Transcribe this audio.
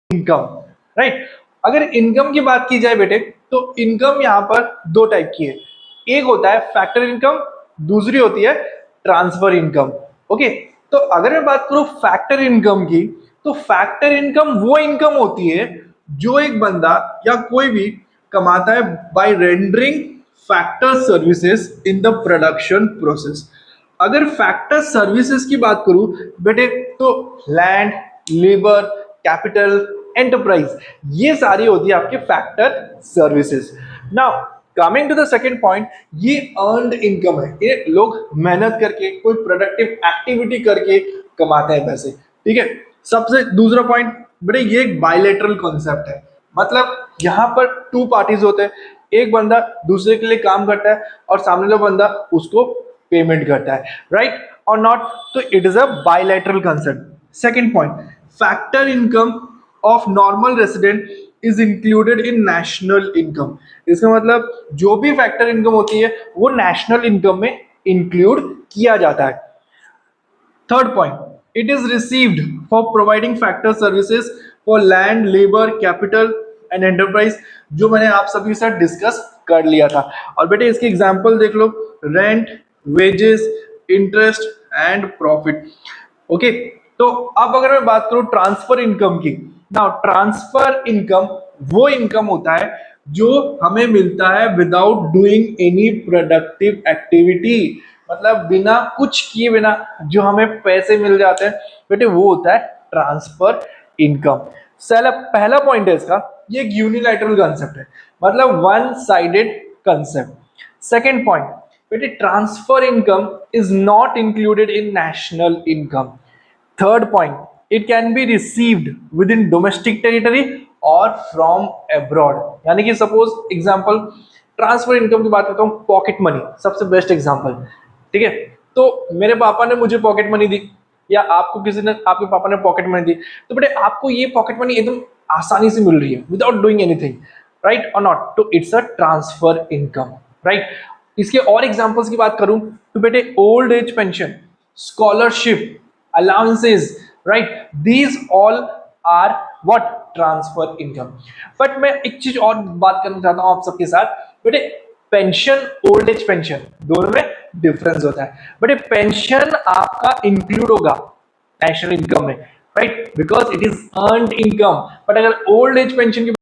Income, right. अगर income की बात की जाए बेटे, तो इनकम यहाँ पर दो टाइप की है। एक होता है फैक्टर इनकम, दूसरी होती है ट्रांसफर इनकम। ओके, तो अगर मैं बात करूं फैक्टर इनकम की, तो फैक्टर इनकम वो इनकम होती है जो एक बंदा या कोई भी कमाता है by rendering factor services in the production process. अगर फैक्टर सर्विसेज की बात करूं बेटे, तो लैंड, लेबर, कैपिटल, एंटरप्राइज, ये सारी होती है आपके factor services. Now coming to the second point, ये अर्नड इनकम है, ये लोग मेहनत करके कोई प्रोडक्टिव एक्टिविटी करके कमाते हैं पैसे, ठीक है। सबसे दूसरा पॉइंट बेटे, ये एक बायलैटरल कॉन्सेप्ट है, मतलब यहां पर टू पार्टीज होते हैं, एक बंदा दूसरे के लिए काम करता है और सामने वाला बंदा उसको पेमेंट करता है, राइट और नॉट। तो it is a bilateral concept. Second point, factor income of normal resident is included in national income. इसका मतलब जो भी फैक्टर इनकम होती है वो नेशनल इनकम में इंक्लूड किया जाता है। Third point, it is received for providing factor services for land, labour, capital and enterprise, जो मैंने आप सभी के साथ डिस्कस कर लिया था। और बेटे इसके एग्जांपल देख लो, rent, wages, interest and profit. Okay, तो अब अगर मैं बात करूं ट्रांसफर इनकम की, नाउ ट्रांसफर इनकम वो इनकम होता है जो हमें मिलता है without doing any productive activity, मतलब बिना कुछ किए बिना जो हमें पैसे मिल जाते हैं बेटे, वो होता है ट्रांसफर इनकम। पहला पॉइंट है इसका, ये एक यूनिलैटरल कंसेप्ट है, मतलब one sided concept. Second point बेटे, transfer income is not included in national income. Third point, it can be received within domestic territory और फ्रॉम एब्रॉड। यानी कि सपोज एग्जांपल ट्रांसफर इनकम की बात करता हूं, पॉकेट मनी सबसे best example, ठीक है। तो मेरे पापा ने मुझे पॉकेट मनी दी या आपको किसी ने, आपके पापा ने पॉकेट मनी दी, तो बेटे आपको ये पॉकेट मनी एकदम आसानी से मिल रही है विदाउट डूइंग एनीथिंग, राइट और नॉट, तो it's a transfer income, right. इसके और एग्जांपल्स की बात करूं तो बेटे old age pension, scholarship, allowances, right, these all are what transfer income। But मैं एक चीज और बात करना चाहता हूं आप सबके साथ बेटे, पेंशन, ओल्ड एज पेंशन, दोनों में डिफरेंस होता है बेटे। पेंशन आपका इंक्लूड होगा नेशनल इनकम में, right, because it is earned income. But अगर ओल्ड एज पेंशन की